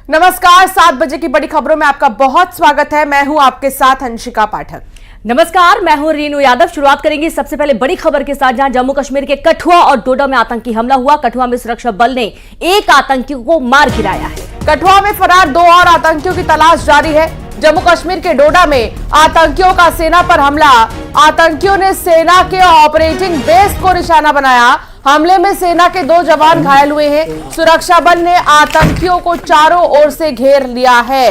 नमस्कार, 7 बजे की बड़ी खबरों में आपका बहुत स्वागत है। मैं हूं आपके साथ अंशिका पाठक। नमस्कार, मैं हूं रीनू यादव। शुरुआत करेंगे सबसे पहले बड़ी खबर के साथ, जहां जम्मू कश्मीर के कठुआ और डोडा में आतंकी हमला हुआ। कठुआ में सुरक्षा बल ने एक आतंकी को मार गिराया है। कठुआ में फरार 2 और आतंकियों की तलाश जारी है। जम्मू कश्मीर के डोडा में आतंकियों का सेना पर हमला। आतंकियों ने सेना के ऑपरेटिंग बेस को निशाना बनाया। हमले में सेना के 2 जवान घायल हुए हैं। सुरक्षा बल ने आतंकियों को चारों ओर से घेर लिया है।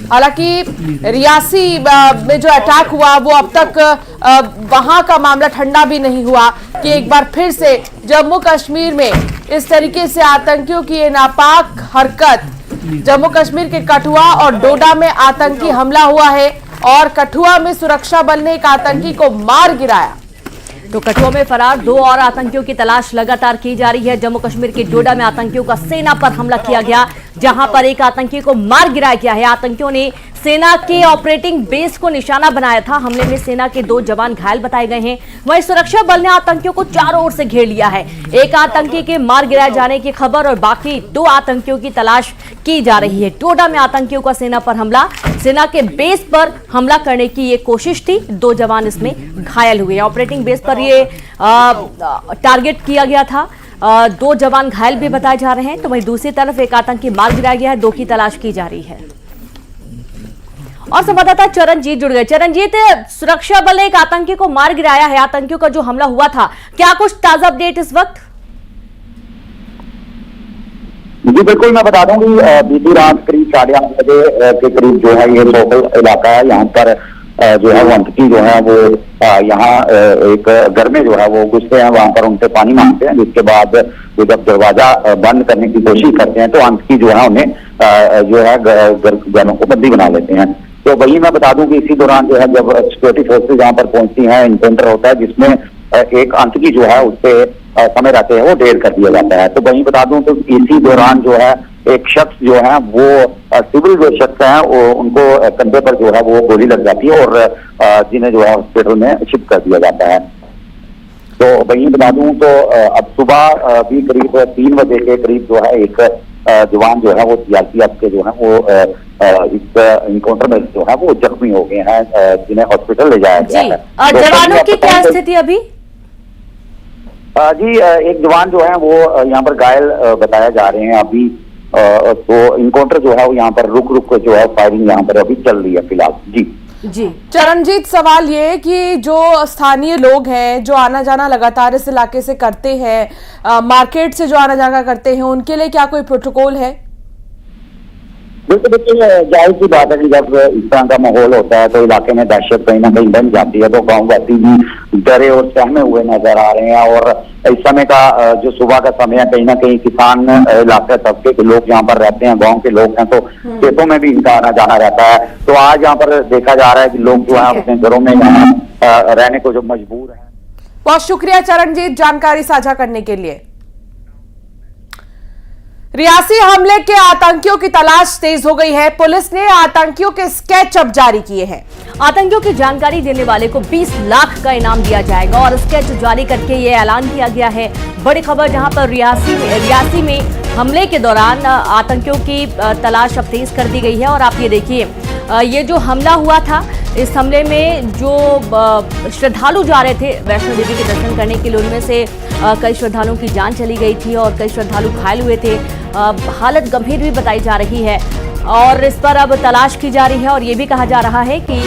हालांकि रियासी में जो अटैक हुआ वो अब तक वहां का मामला ठंडा भी नहीं हुआ कि एक बार फिर से जम्मू कश्मीर में इस तरीके से आतंकियों की ये नापाक हरकत। जम्मू कश्मीर के कठुआ और डोडा में आतंकी हमला हुआ है और कठुआ में सुरक्षा बल ने एक आतंकी को मार गिराया। तो कठुआ में फरार 2 और आतंकियों की तलाश लगातार की जा रही है। जम्मू कश्मीर के डोडा में आतंकियों का सेना पर हमला किया गया, जहां पर एक आतंकी को मार गिराया गया है। आतंकियों ने सेना के ऑपरेटिंग बेस को निशाना बनाया था। हमले में सेना के 2 जवान घायल बताए गए हैं। वहीं सुरक्षा बल ने आतंकियों को चारों ओर से घेर लिया है। एक आतंकी के मार गिराए जाने की खबर और बाकी 2 आतंकियों की तलाश की जा रही है। डोडा में आतंकियों का सेना पर हमला, सेना के बेस पर हमला करने की ये कोशिश थी। 2 जवान इसमें घायल हुए। ऑपरेटिंग बेस पर ये टारगेट किया गया था। 2 जवान घायल भी बताए जा रहे हैं। तो वहीं दूसरी तरफ एक आतंकी मार गिराया गया है। 2 की तलाश की जा रही है। और संवाददाता चरणजीत जुड़ गए। चरणजीत, सुरक्षा बल ने एक आतंकी को मार गिराया है। आतंकियों का जो हमला हुआ था, क्या कुछ ताजा अपडेट इस वक्त? जी बिल्कुल, मैं बता दूं कि बीती रात करीब 8:30 बजे के करीब जो है ये सोकल इलाका है। यहाँ पर जो है वो आतंकी जो है वो यहाँ एक घर में जो है वो घुसते हैं। वहां पर उनसे पानी मांगते हैं, जिसके बाद वो जब दरवाजा बंद करने की कोशिश करते हैं तो आतंकी जो है उन्हें जो है घरों को बंदी बना लेते हैं। तो वही मैं बता दूं कि इसी दौरान जो है जब सिक्योरिटी फोर्सेज यहाँ पर पहुंचती हैं, इनकाउंटर होता है जिसमें एक आतंकी जो है उससे समय रहते हैं वो ढेर कर दिया जाता है। तो वही बता दूं तो इसी दौरान जो है एक शख्स जो है वो सिविल जो शख्स है वो उनको कंधे पर जो है वो गोली लग जाती है और जिन्हें जो है हॉस्पिटल में शिफ्ट कर दिया जाता है। तो वही बता दूं तो अब सुबह भी करीब 3 बजे के करीब जो है एक जवान जो है वो सीआरपीएफ के जो है वो इस इनकाउंटर में जो है वो जख्मी हो गए हैं, जिन्हें हॉस्पिटल ले जाया गया है। और जवानों की क्या स्थिति अभी? जी एक जवान जो है वो यहाँ पर घायल बताया जा रहे हैं अभी। तो इनकाउंटर जो है वो यहाँ पर रुक जो है फायरिंग यहाँ पर अभी चल रही है फिलहाल। जी चरणजीत, सवाल ये कि जो स्थानीय लोग हैं जो आना जाना लगातार इस इलाके से करते हैं, मार्केट से जो आना जाना करते हैं, उनके लिए क्या कोई प्रोटोकॉल है? बिल्कुल जाहिर सी बात है कि जब इस तरह का माहौल होता है तो इलाके में दहशत कहीं ना कहीं बन जाती है। तो गांववासी भी डरे और सहमे हुए नजर आ रहे हैं। और इस समय का जो सुबह का समय है, कहीं ना कहीं किसान इलाके तबके के लोग यहाँ पर रहते हैं, गाँव के लोग हैं, तो खेतों में भी इनका आना जाना रहता है। तो आज यहाँ पर देखा जा रहा है कि लोग जो है अपने घरों में रहने को जो मजबूर है। बहुत शुक्रिया चरणजीत जानकारी साझा करने के लिए। रियासी हमले के आतंकियों की तलाश तेज हो गई है। पुलिस ने आतंकियों के स्केच अब जारी किए हैं। आतंकियों की जानकारी देने वाले को 20 लाख का इनाम दिया जाएगा और स्केच जारी करके ये ऐलान किया गया है। बड़ी खबर, जहां पर रियासी में हमले के दौरान आतंकियों की तलाश अब तेज कर दी गई है। और आप ये देखिए, ये जो हमला हुआ था, इस हमले में जो श्रद्धालु जा रहे थे वैष्णो देवी के दर्शन करने के लिए, उनमें से कई श्रद्धालुओं की जान चली गई थी और कई श्रद्धालु घायल हुए थे। हालत गंभीर भी बताई जा रही है और इस पर अब तलाश की जा रही है। और ये भी कहा जा रहा है कि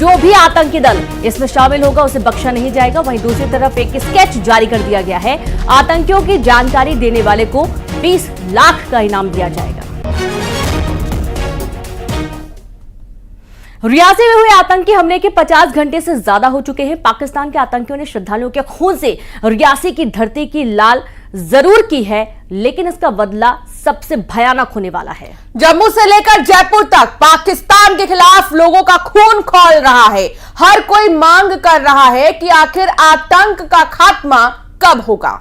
जो भी आतंकी दल इसमें शामिल होगा उसे बख्शा नहीं जाएगा। वहीं दूसरी तरफ एक स्केच जारी कर दिया गया है। आतंकियों की जानकारी देने वाले को 20 लाख का इनाम दिया जाएगा। रियासी में हुए आतंकी हमले के 50 घंटे से ज्यादा हो चुके हैं। पाकिस्तान के आतंकियों ने श्रद्धालुओं के खून से रियासी की धरती की लाल जरूर की है, लेकिन इसका बदला सबसे भयानक होने वाला है। जम्मू से लेकर जयपुर तक पाकिस्तान के खिलाफ लोगों का खून खौल रहा है। हर कोई मांग कर रहा है कि आखिर आतंक का खात्मा कब होगा।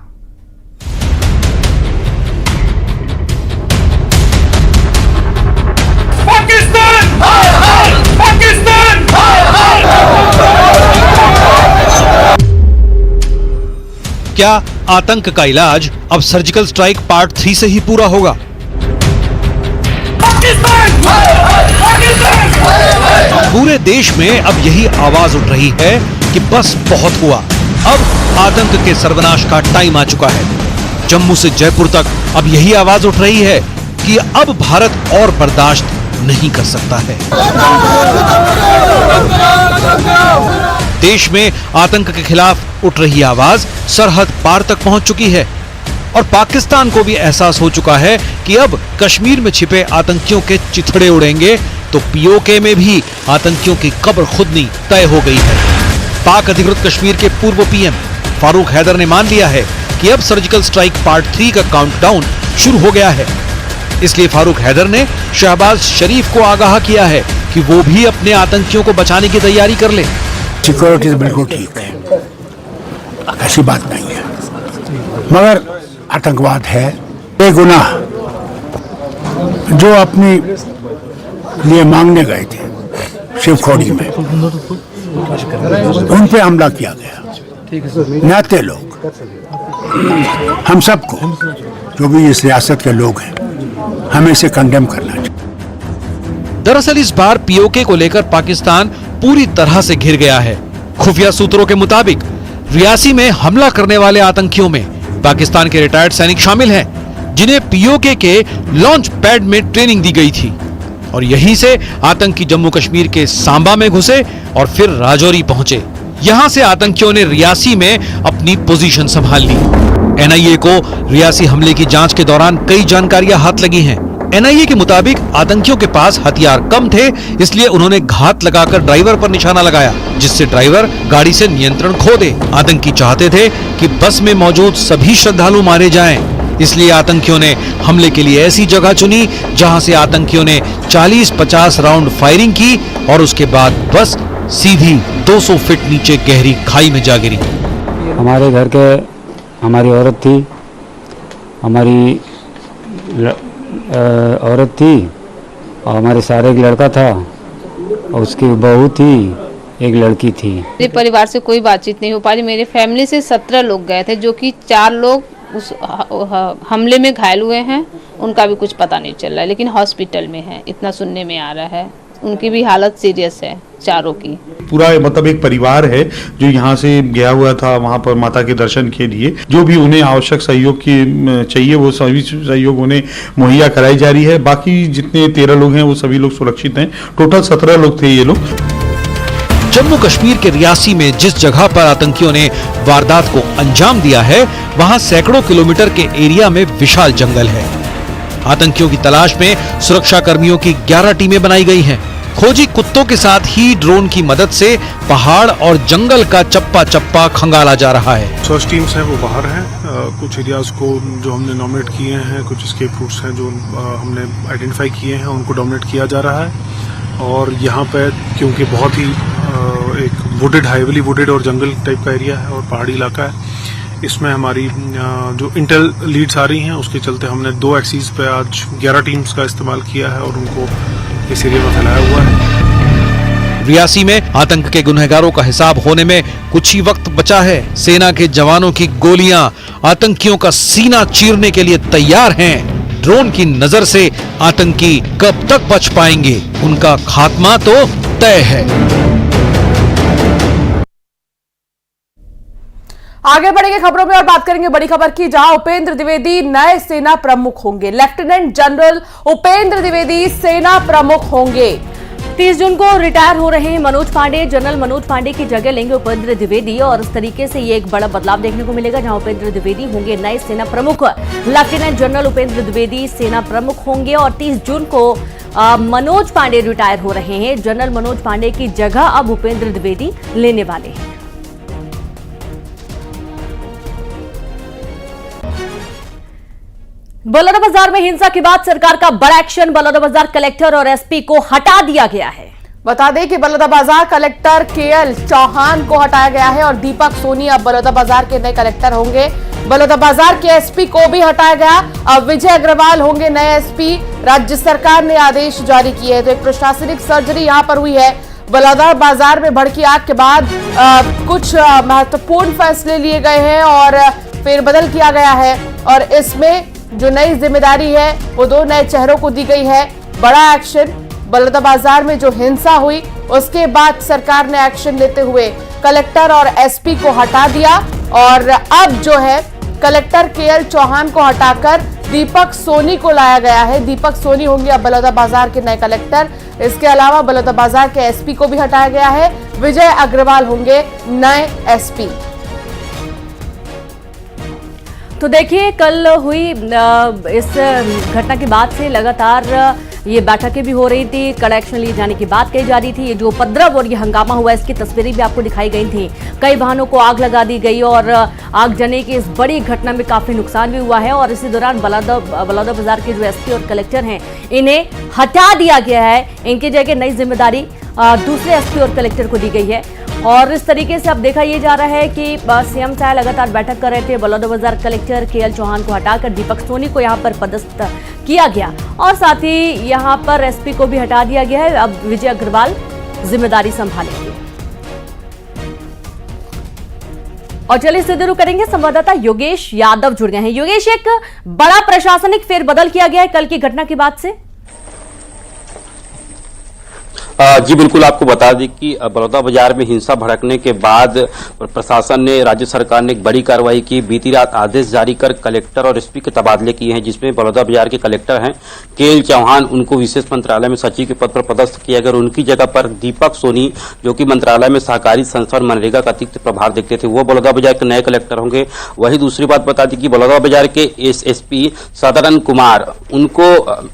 पाकिस्तान हाय हाय, पाकिस्तान हाय हाय। क्या आतंक का इलाज अब सर्जिकल स्ट्राइक पार्ट 3 से ही पूरा होगा? पाकिस्तान पाकिस्तान। पूरे देश में अब यही आवाज उठ रही है कि बस बहुत हुआ, अब आतंक के सर्वनाश का टाइम आ चुका है। जम्मू से जयपुर तक अब यही आवाज उठ रही है कि अब भारत और बर्दाश्त नहीं कर सकता है। देश में आतंक के खिलाफ उठ रही आवाज सरहद पार तक पहुंच चुकी है और पाकिस्तान को भी एहसास हो चुका है कि अब कश्मीर में छिपे आतंकियों के चिथड़े उड़ेंगे तो पीओके में भी आतंकियों की कब्र खुदनी तय हो गई है। पाक अधिकृत कश्मीर के पूर्व पीएम फारूक हैदर ने मान लिया है कि अब सर्जिकल स्ट्राइक पार्ट 3 का काउंटडाउन शुरू हो गया है। इसलिए फारूक हैदर ने शहबाज शरीफ को आगाह किया है कि वो भी अपने आतंकियों को बचाने की तैयारी कर ले। सिक्योरिटी बिल्कुल ठीक है, ऐसी बात नहीं है, मगर आतंकवाद है बेगुनाह। जो अपनी लिए मांगने गए थे शिवखोड़ी में, उन पे हमला किया गया। नाते लोग, हम सबको जो भी इस रियासत के लोग हैं, हमें इसे कंडेम करना चाहिए। दरअसल इस बार पीओके को लेकर पाकिस्तान पूरी तरह से घिर गया है। खुफिया सूत्रों के मुताबिक रियासी में हमला करने वाले आतंकियों में पाकिस्तान के रिटायर्ड सैनिक शामिल हैं, जिन्हें पीओके के लॉन्च पैड में ट्रेनिंग दी गई थी और यहीं से आतंकी जम्मू कश्मीर के सांबा में घुसे और फिर राजौरी पहुंचे। यहां से आतंकियों ने रियासी में अपनी पोजीशन संभाल ली। एनआईए को रियासी हमले की जांच के दौरान कई जानकारियां हाथ लगी हैं। एनआईए के मुताबिक आतंकियों के पास हथियार कम थे, इसलिए उन्होंने घात लगाकर ड्राइवर पर निशाना लगाया, जिससे ड्राइवर गाड़ी से नियंत्रण खो दे। आतंकी चाहते थे कि बस में मौजूद सभी श्रद्धालु मारे जाएं, इसलिए आतंकियों ने हमले के लिए ऐसी जगह चुनी जहां से आतंकियों ने 40-50 राउंड फायरिंग की और उसके बाद बस सीधी 200 फीट नीचे गहरी खाई में जा गिरी। हमारे घर के हमारी औरत थी, हमारी औरत थी और हमारे सारे एक लड़का था और उसकी बहू थी, एक लड़की थी। मेरे परिवार से कोई बातचीत नहीं हो पा रही। मेरे फैमिली से 17 लोग गए थे, जो कि 4 लोग उस हमले में घायल हुए हैं। उनका भी कुछ पता नहीं चल रहा है, लेकिन हॉस्पिटल में है, इतना सुनने में आ रहा है। उनकी भी हालत सीरियस है, चारों की। पूरा मतलब एक परिवार है जो यहाँ से गया हुआ था वहाँ पर माता के दर्शन के लिए। जो भी उन्हें आवश्यक सहयोग की चाहिए वो सभी सहयोग उन्हें मुहैया कराई जा रही है। बाकी जितने 13 लोग हैं वो सभी लोग सुरक्षित हैं। टोटल 17 लोग थे ये लोग। जम्मू कश्मीर के रियासी में जिस जगह पर आतंकियों ने वारदात को अंजाम दिया है, वहां सैकड़ों किलोमीटर के एरिया में विशाल जंगल है। आतंकियों की तलाश में सुरक्षा कर्मियों की 11 टीमें बनाई गई हैं। खोजी कुत्तों के साथ ही ड्रोन की मदद से पहाड़ और जंगल का चप्पा चप्पा खंगाला जा रहा है। सर्च टीम्स हैं वो बाहर हैं। कुछ एरियाज को जो हमने नॉमिनेट किए हैं, कुछ escape रूट्स हैं जो हमने आइडेंटिफाई किए हैं, उनको डोमिनेट किया जा रहा है। और यहाँ पे क्योंकि बहुत ही एक वुडेड, हाईली वुडेड और जंगल टाइप का एरिया है और पहाड़ी इलाका है, इसमें हमारी जो इंटेल लीड्स आ रही हैं उसके चलते हमने 2 एक्सीज पे आज 11 टीम्स का इस्तेमाल किया है और उनको इस एरिया में फैलाया हुआ है। रियासी में आतंक के गुनहगारों का हिसाब होने में कुछ ही वक्त बचा है। सेना के जवानों की गोलियां आतंकियों का सीना चीरने के लिए तैयार हैं। ड्रोन की नजर से आतंकी कब तक बच पाएंगे, उनका खात्मा तो तय है। आगे बढ़ेंगे खबरों में और बात करेंगे बड़ी खबर की, जहां उपेंद्र द्विवेदी नए सेना प्रमुख होंगे। लेफ्टिनेंट जनरल उपेंद्र द्विवेदी सेना प्रमुख होंगे। 30 जून को रिटायर हो रहे हैं मनोज पांडे, जनरल मनोज पांडे की जगह लेंगे उपेंद्र द्विवेदी और इस तरीके से ये एक बड़ा बदलाव देखने को मिलेगा, जहां उपेंद्र द्विवेदी होंगे नए सेना प्रमुख। लेफ्टिनेंट जनरल उपेंद्र द्विवेदी सेना प्रमुख होंगे और 30 जून को मनोज पांडे रिटायर हो रहे हैं। जनरल मनोज पांडे की जगह अब उपेंद्र द्विवेदी लेने वाले हैं। बलौदाबाजार में हिंसा के बाद सरकार का बड़ा एक्शन, बलौदाबाजार कलेक्टर और एसपी को हटा दिया गया है। बता दें कि बलौदाबाजार कलेक्टर केएल चौहान को हटाया गया है और दीपक सोनी अब बलौदाबाजार के नए कलेक्टर होंगे। बलौदाबाजार के एसपी को भी हटाया गया, अब विजय अग्रवाल होंगे नए एसपी। राज्य सरकार ने आदेश जारी किए हैं। तो एक प्रशासनिक सर्जरी यहां पर हुई है। बलौदाबाजार में भड़की आग के बाद कुछ महत्वपूर्ण फैसले लिए गए हैं और फेरबदल किया गया है और इसमें जो नई जिम्मेदारी है वो 2 नए चेहरों को दी गई है। बड़ा एक्शन। बलौदाबाजार में जो हिंसा हुई उसके बाद सरकार ने एक्शन लेते हुए कलेक्टर और एसपी को हटा दिया और अब जो है कलेक्टर केएल चौहान को हटाकर दीपक सोनी को लाया गया है। दीपक सोनी होंगे अब बलौदाबाजार के नए कलेक्टर। इसके अलावा बलौदाबाजार के एसपी को भी हटाया गया है। विजय अग्रवाल होंगे नए एसपी। तो देखिए, कल हुई इस घटना के बाद से लगातार ये बैठकें भी हो रही थी, कड़ा एक्शन लिए जाने की बात कही जा रही थी। ये जो उपद्रव और ये हंगामा हुआ, इसकी तस्वीरें भी आपको दिखाई गई थी। कई वाहनों को आग लगा दी गई और आग जलने की इस बड़ी घटना में काफी नुकसान भी हुआ है। और इसी दौरान बलौदाबाजार के जो एसपी और कलेक्टर हैं, इन्हें हटा दिया गया है। इनकी जगह नई जिम्मेदारी दूसरे एसपी और कलेक्टर को दी गई है। और इस तरीके से अब देखा यह जा रहा है कि सीएम साहब लगातार बैठक कर रहे थे। बलौदाबाजार कलेक्टर केएल चौहान को हटाकर दीपक सोनी को यहां पर पदस्थ किया गया और साथ ही यहां पर एसपी को भी हटा दिया गया है। अब विजय अग्रवाल जिम्मेदारी संभालेंगे। और चलिए सीधे रुक करेंगे, संवाददाता योगेश यादव जुड़ गए हैं। योगेश, एक बड़ा प्रशासनिक फेरबदल किया गया है कल की घटना के बाद से। जी बिल्कुल, आपको बता दें कि बलौदाबाजार में हिंसा भड़कने के बाद प्रशासन ने, राज्य सरकार ने एक बड़ी कार्रवाई की। बीती रात आदेश जारी कर कलेक्टर और एसपी के तबादले किए हैं, जिसमें बलौदाबाजार के कलेक्टर हैं केएल चौहान, उनको विशेष मंत्रालय में सचिव के पद पर पदस्थ किया गया। उनकी जगह पर दीपक सोनी, जो कि मंत्रालय में सहकारी संस्था मनरेगा का अतिरिक्त प्रभार देखते थे, वो बलौदाबाजार के नए कलेक्टर होंगे। वही दूसरी बात बता दें कि बलौदाबाजार के एसपी सदरन कुमार, उनको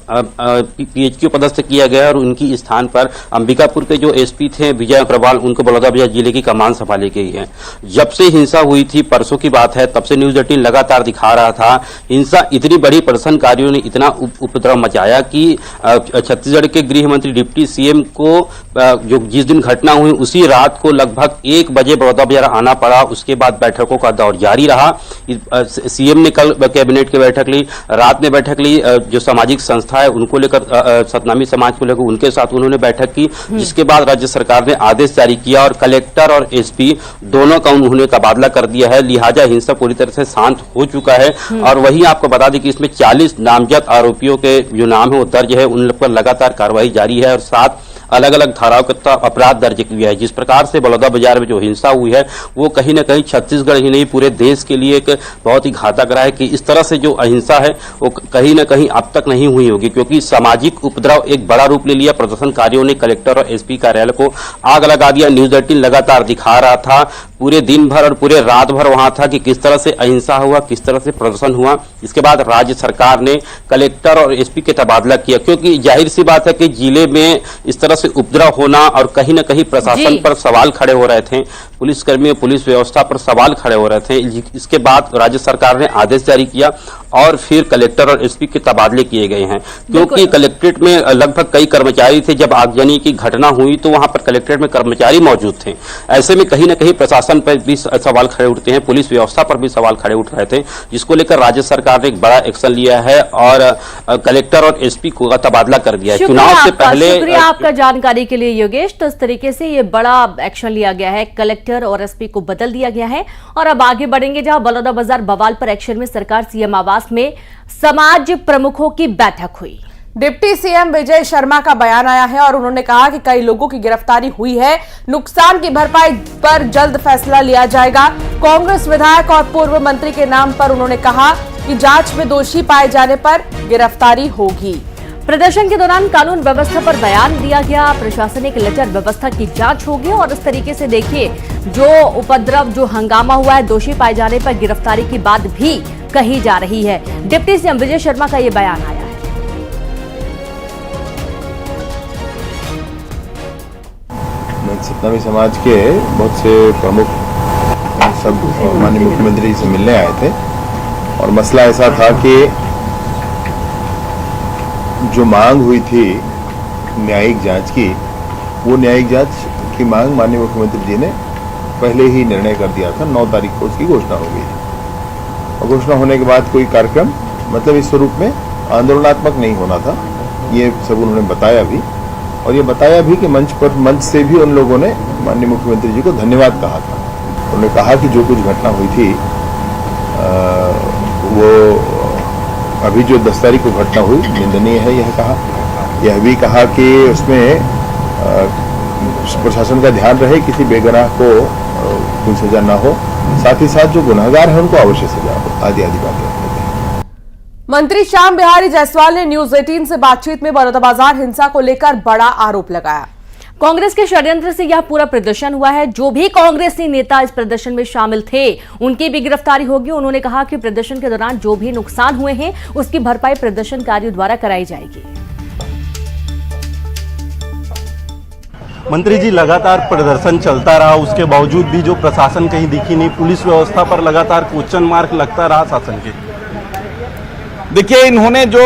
पीएचक्यू पदस्थ किया गया और उनकी स्थान पर अंबिकापुर के जो एसपी थे विजय अग्रवाल, उनको बलौदाबाजार जिले की कमान संभाली गई है। जब से हिंसा हुई थी, परसों की बात है, तब से न्यूज 18 लगातार दिखा रहा था हिंसा इतनी बड़ी, प्रदर्शनकारियों ने इतना उपद्रव मचाया कि छत्तीसगढ़ के गृह मंत्री डिप्टी सीएम को जो जिस दिन घटना हुई उसी रात को लगभग 1 बजे बलौदाबाजार आना पड़ा। उसके बाद बैठकों का दौर जारी रहा। सीएम ने कल कैबिनेट की बैठक ली, रात में बैठक ली, जो सामाजिक संस्था है उनको लेकर, सतनामी समाज को लेकर उनके साथ उन्होंने बैठक की, जिसके बाद राज्य सरकार ने आदेश जारी किया और कलेक्टर और एसपी दोनों का उन्होंने तबादला कर दिया है। लिहाजा हिंसा पूरी तरह से शांत हो चुका है। और वहीं आपको बता दें कि इसमें 40 नामजद आरोपियों के जो नाम है वो दर्ज है, उन पर लगातार कार्रवाई जारी है और 7 अलग अलग धाराओं का अपराध दर्ज किया है। जिस प्रकार से बलौदाबाजार में जो हिंसा हुई है वो कहीं न कहीं छत्तीसगढ़ ही नहीं पूरे देश के लिए एक बहुत ही घातक रहा है कि इस तरह से जो अहिंसा है वो कहीं न कहीं अब तक नहीं हुई होगी, क्योंकि सामाजिक उपद्रव एक बड़ा रूप ले लिया। प्रदर्शनकारियों ने कलेक्टर और एसपी कार्यालय को आग लगा दिया। न्यूज 18 लगातार दिखा रहा था, पूरे दिन भर और पूरे रात भर वहां था कि किस तरह से अहिंसा हुआ, किस तरह से प्रदर्शन हुआ। इसके बाद राज्य सरकार ने कलेक्टर और एसपी के तबादला किया, क्योंकि जाहिर सी बात है कि जिले में इस तरह से उपद्रव होना और कहीं न कहीं प्रशासन पर सवाल खड़े हो रहे थे, पुलिसकर्मियों, पुलिस व्यवस्था पर सवाल खड़े हो रहे थे। इसके बाद राज्य सरकार ने आदेश जारी किया और फिर कलेक्टर और एसपी के तबादले किए गए हैं, क्योंकि कलेक्ट्रेट में लगभग कई कर्मचारी थे। जब आगजनी की घटना हुई तो वहां पर कलेक्ट्रेट में कर्मचारी मौजूद थे। ऐसे में कहीं न कहीं प्रशासन पर भी सवाल खड़े उठते हैं, पुलिस व्यवस्था पर भी सवाल खड़े उठ रहे थे, जिसको लेकर राज्य सरकार ने एक बड़ा एक्शन लिया है और कलेक्टर और एसपी को तबादला कर दिया है। चुनाव से पहले शुक्रिया आपका जानकारी के लिए योगेश। तो इस तरीके से ये बड़ा एक्शन लिया गया है, कलेक्टर और एसपी को बदल दिया गया है। और अब आगे बढ़ेंगे जहां बलौदाबाजार बवाल पर एक्शन में सरकार सीएम आवास में समाज प्रमुखों की बैठक हुई। डिप्टी सीएम विजय शर्मा का बयान आया है और उन्होंने कहा कि कई लोगों की गिरफ्तारी हुई है, नुकसान की भरपाई पर जल्द फैसला लिया जाएगा। कांग्रेस विधायक और पूर्व मंत्री के नाम पर उन्होंने कहा कि जांच में दोषी पाए जाने पर गिरफ्तारी होगी। प्रदर्शन के दौरान कानून व्यवस्था पर बयान दिया गया, प्रशासनिक लचर व्यवस्था की जांच होगी। और इस तरीके से देखिए, जो उपद्रव, जो हंगामा हुआ है, दोषी पाए जाने पर गिरफ्तारी की बात भी कही जा रही है। डिप्टी सीएम विजय शर्मा का ये बयान आया है। सतनामी समाज के बहुत से प्रमुख सब माननीय मुख्यमंत्री से मिलने आए थे और मसला ऐसा था कि जो मांग हुई थी न्यायिक जांच की, वो न्यायिक जांच की मांग माननीय मुख्यमंत्री जी ने पहले ही निर्णय कर दिया था। 9 तारीख को उसकी घोषणा हो गई थी और घोषणा होने के बाद कोई कार्यक्रम मतलब इस स्वरूप में आंदोलनात्मक नहीं होना था, ये सब उन्होंने बताया भी। और ये बताया भी कि मंच से भी उन लोगों ने माननीय मुख्यमंत्री जी को धन्यवाद कहा था। उन्होंने कहा कि जो कुछ घटना हुई थी वो अभी जो 10 तारीख को घटना हुई निंदनीय है, यह कहा। यह भी कहा कि उसमें प्रशासन का ध्यान रहे किसी बेगुनाह को कोई सजा ना हो, साथ ही साथ जो गुनाहगार है उनको अवश्य सजा हो, आदि आदि बातें। मंत्री श्याम बिहारी जायसवाल ने न्यूज 18 से बातचीत में बलौदाबाजार हिंसा को लेकर बड़ा आरोप लगाया। कांग्रेस के षड्यंत्र से यह पूरा प्रदर्शन हुआ है। जो भी कांग्रेसी नेता इस प्रदर्शन में शामिल थे उनकी भी गिरफ्तारी होगी। उन्होंने कहा कि प्रदर्शन के दौरान जो भी नुकसान हुए हैं उसकी भरपाई प्रदर्शनकारियों द्वारा कराई जाएगी। मंत्री जी, लगातार प्रदर्शन चलता रहा, उसके बावजूद भी जो प्रशासन कहीं दिखी नहीं, पुलिस व्यवस्था पर लगातार क्वेश्चन मार्क लगता रहा शासन के। देखिए, इन्होंने जो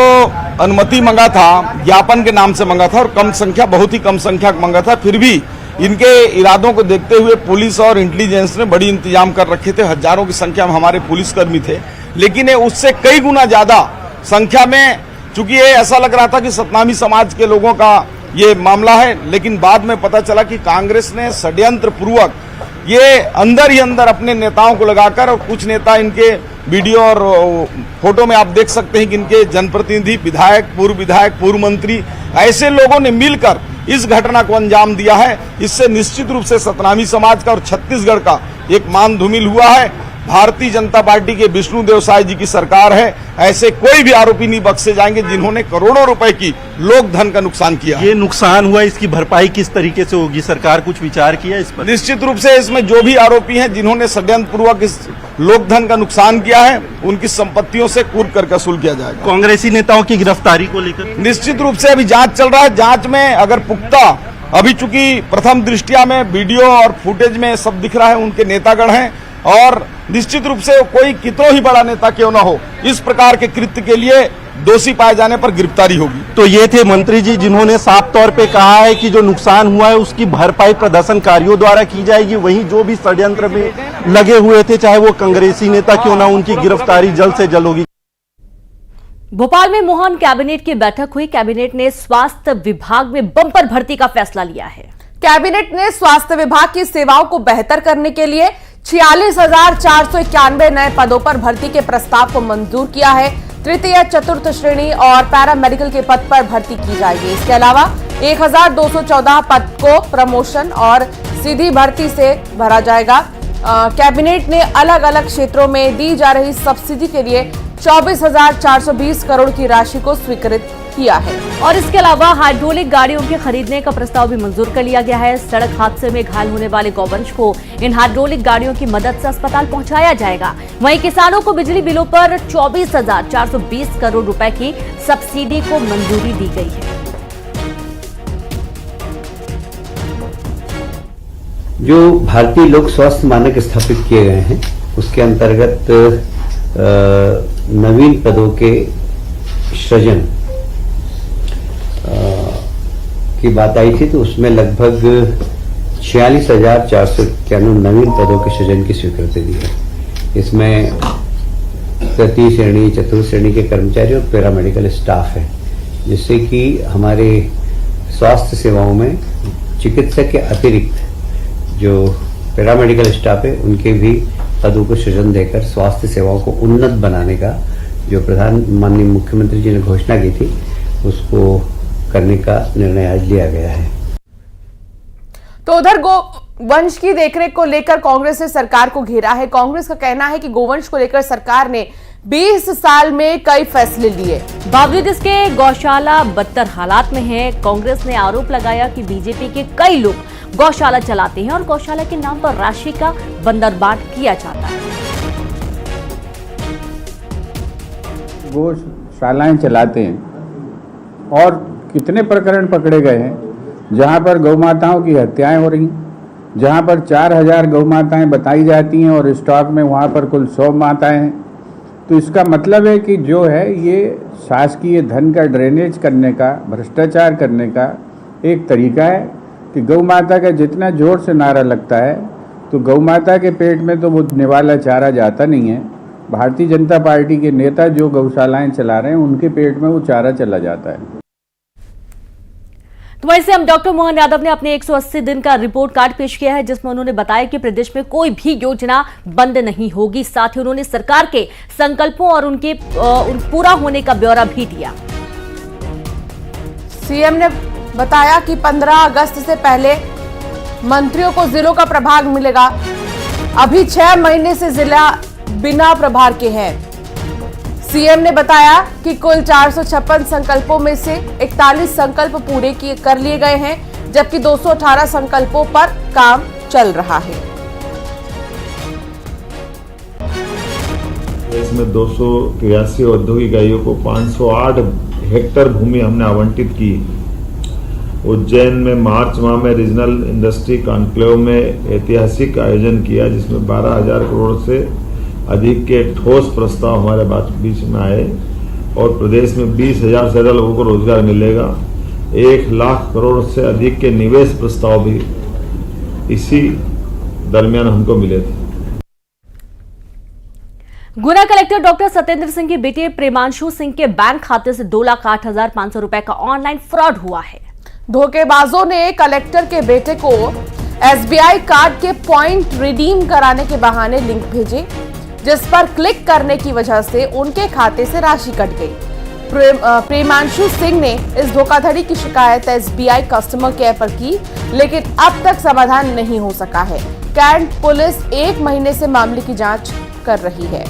अनुमति मांगा था ज्ञापन के नाम से मांगा था और कम संख्या, बहुत ही कम संख्या मांगा था, फिर भी इनके इरादों को देखते हुए पुलिस और इंटेलिजेंस ने बड़ी इंतजाम कर रखे थे। हजारों की संख्या में हमारे पुलिसकर्मी थे, लेकिन ये उससे कई गुना ज्यादा संख्या में, चूंकि ये ऐसा लग रहा था कि सतनामी समाज के लोगों का ये मामला है, लेकिन बाद में पता चला कि कांग्रेस ने षड्यंत्र पूर्वक ये अंदर ही अंदर अपने नेताओं को लगाकर, और कुछ नेता इनके वीडियो और फोटो में आप देख सकते हैं कि इनके जनप्रतिनिधि, विधायक, पूर्व मंत्री, ऐसे लोगों ने मिलकर इस घटना को अंजाम दिया है। इससे निश्चित रूप से सतनामी समाज का और छत्तीसगढ़ का एक मान धूमिल हुआ है। भारतीय जनता पार्टी के विष्णुदेव साय जी की सरकार है, ऐसे कोई भी आरोपी नहीं बख्शे जाएंगे जिन्होंने करोड़ों रुपए की लोक धन का नुकसान किया। ये नुकसान हुआ, इसकी भरपाई किस तरीके से होगी? सरकार कुछ विचार किया इस पर? निश्चित रूप से इसमें जो भी आरोपी हैं जिन्होंने षड्यंत्र पूर्वक इस लोक धन का नुकसान किया है, उनकी संपत्तियों से कूद करके वसूल किया जाएगा। कांग्रेसी नेताओं की गिरफ्तारी को लेकर निश्चित रूप से अभी जांच चल रहा है। जांच में अगर पुख्ता, अभी चूंकि प्रथम दृष्टिया में वीडियो और फुटेज में सब दिख रहा है उनके नेतागण हैं, और निश्चित रूप से कोई कितना ही बड़ा नेता क्यों ना हो, इस प्रकार के कृत्य के लिए दोषी पाए जाने पर गिरफ्तारी होगी। तो ये थे मंत्री जी जिन्होंने साफ तौर पे कहा है कि जो नुकसान हुआ है उसकी भरपाई प्रदर्शनकारियों द्वारा की जाएगी। वहीं जो भी षड्यंत्र में लगे हुए थे, चाहे वो कांग्रेसी नेता क्यों ना, उनकी गिरफ्तारी जल्द से जल्द होगी। भोपाल में मोहन कैबिनेट की बैठक हुई। कैबिनेट ने स्वास्थ्य विभाग में बम्पर भर्ती का फैसला लिया है। कैबिनेट ने स्वास्थ्य विभाग की सेवाओं को बेहतर करने के लिए 46,491 नए पदों पर भर्ती के प्रस्ताव को मंजूर किया है। तृतीय, चतुर्थ श्रेणी और पैरा मेडिकल के पद पर भर्ती की जाएगी। इसके अलावा 1,214 पद को प्रमोशन और सीधी भर्ती से भरा जाएगा। कैबिनेट ने अलग अलग क्षेत्रों में दी जा रही सब्सिडी के लिए 24,420 करोड़ की राशि को स्वीकृत किया है। और इसके अलावा हाइड्रोलिक गाड़ियों के खरीदने का प्रस्ताव भी मंजूर कर लिया गया है। सड़क हादसे में घायल होने वाले गौवंश को इन हाइड्रोलिक गाड़ियों की मदद से अस्पताल पहुंचाया जाएगा। वहीं किसानों को बिजली बिलों पर 24,420 करोड़ रुपए की सब्सिडी को मंजूरी दी गई है। जो भारतीय लोक स्वास्थ्य मानक स्थापित किए गए हैं उसके अंतर्गत नवीन पदों के सृजन की बात आई थी, तो उसमें लगभग 46,491 नवीन पदों के सृजन की स्वीकृति दी है। इसमें तृतीय श्रेणी, चतुर्थ श्रेणी के कर्मचारी और पैरामेडिकल स्टाफ है, जिससे कि हमारे स्वास्थ्य सेवाओं में चिकित्सक के अतिरिक्त जो पैरामेडिकल स्टाफ है उनके भी पदों को सृजन देकर स्वास्थ्य सेवाओं को उन्नत बनाने का जो माननीय मुख्यमंत्री जी ने घोषणा की थी उसको करने का निर्णय आज लिया गया है। तो उधर गोवंश की देखरेख को लेकर कांग्रेस ने सरकार को घेरा है। कांग्रेस का कहना है कि गोवंश को लेकर सरकार ने 20 साल में कई फैसले लिए, बावजूद इसके गौशाला बदतर हालात में है। कांग्रेस ने आरोप लगाया कि बीजेपी के कई लोग गौशाला चलाते हैं और गौशाला के नाम पर राशि का बंदरबाट किया जाता है। गौशालाएं चलाते हैं और कितने प्रकरण पकड़े गए हैं जहां पर गौ माताओं की हत्याएं हो रही हैं, जहां पर 4,000 गौ माताएं बताई जाती हैं और स्टॉक में वहां पर कुल 100 माताएं हैं। तो इसका मतलब है कि जो है ये शासकीय धन का ड्रेनेज करने का, भ्रष्टाचार करने का एक तरीका है कि गौ माता का जितना जोर से नारा लगता है तो गौ माता के पेट में तो वो निवाला चारा जाता नहीं है। भारतीय जनता पार्टी के नेता जो गौशालाएं चला रहे हैं उनके पेट में वो चारा चला जाता है। तो वैसे हम डॉक्टर मोहन यादव ने अपने 180 दिन का रिपोर्ट कार्ड पेश किया है, जिसमें उन्होंने बताया कि प्रदेश में कोई भी योजना बंद नहीं होगी। साथ ही उन्होंने सरकार के संकल्पों और उनके पूरा होने का ब्यौरा भी दिया। सीएम ने बताया कि 15 अगस्त से पहले मंत्रियों को जिलों का प्रभाग मिलेगा। अभी 6 महीने से जिला बिना प्रभार के हैं। सीएम ने बताया कि कुल 456 संकल्पों में से 41 संकल्प पूरे कर लिए गए हैं, जबकि 218 संकल्पों पर काम चल रहा है। इसमें 283 औद्योगिक इकाइयों को 508 हेक्टेयर भूमि हमने आवंटित की। उज्जैन में मार्च माह में रीजनल इंडस्ट्री कॉन्क्लेव में ऐतिहासिक आयोजन किया, जिसमें 12,000 करोड़ से अधिक के ठोस प्रस्ताव हमारे बीच में आए और प्रदेश में 20,000 से ज्यादा लोगों को रोजगार मिलेगा। 1 लाख करोड़ से अधिक के निवेश प्रस्ताव भी इसी दरमियान हमको मिले थे। गुना कलेक्टर डॉक्टर सत्येंद्र सिंह की बेटे प्रेमांशु सिंह के बैंक खाते से 2,08,500 रुपए का ऑनलाइन फ्रॉड हुआ है। धोखेबाजों ने कलेक्टर के बेटे को एसबीआई कार्ड के पॉइंट रिडीम कराने के बहाने लिंक भेजे, जिस पर क्लिक करने की वजह से उनके खाते से राशि कट गई। प्रेमांशु सिंह ने इस धोखाधड़ी की शिकायत एसबीआई कस्टमर केयर पर की, लेकिन अब तक समाधान नहीं हो सका है। कैंट पुलिस 1 महीने से मामले की जांच कर रही है।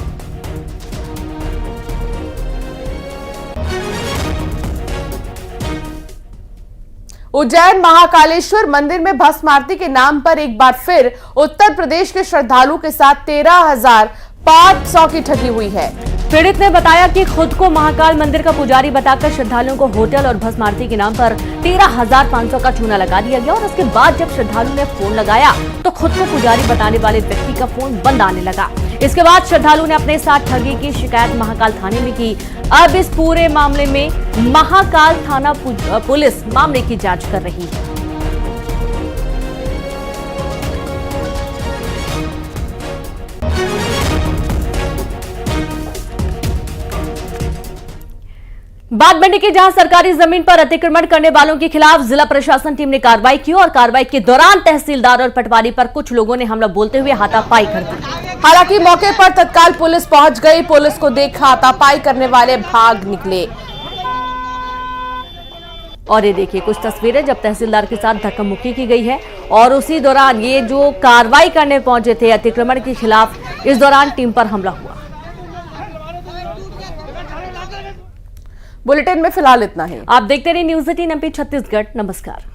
उज्जैन महाकालेश्वर मंदिर में भस्म आरती के नाम पर एक बार फिर उत्तर प्रदेश के श्रद्धालु के साथ 13,500 की ठगी हुई है। पीड़ित ने बताया कि खुद को महाकाल मंदिर का पुजारी बताकर श्रद्धालुओं को होटल और भस्म आरती के नाम पर 13,500 का चूना लगा दिया गया और उसके बाद जब श्रद्धालु ने फोन लगाया तो खुद को पुजारी बताने वाले व्यक्ति का फोन बंद आने लगा। इसके बाद श्रद्धालु ने अपने साथ ठगी की शिकायत महाकाल थाने में की। अब इस पूरे मामले में महाकाल थाना पुलिस मामले की जांच कर रही है। बात बढ़ने की, जहां सरकारी जमीन पर अतिक्रमण करने वालों के खिलाफ जिला प्रशासन टीम ने कार्रवाई की और कार्रवाई के दौरान तहसीलदार और पटवारी पर कुछ लोगों ने हमला बोलते हुए हाथापाई कर दी। हालांकि मौके पर तत्काल पुलिस पहुंच गई। पुलिस को देख हाथापाई करने वाले भाग निकले। और ये देखिए कुछ तस्वीरें जब तहसीलदार के साथ धक्का मुक्की की गई है और उसी दौरान ये जो कार्रवाई करने पहुंचे थे अतिक्रमण के खिलाफ, इस दौरान टीम पर हमला हुआ। बुलेटिन में फिलहाल इतना ही। आप देखते रहिए न्यूज़ 18 MP छत्तीसगढ़। नमस्कार।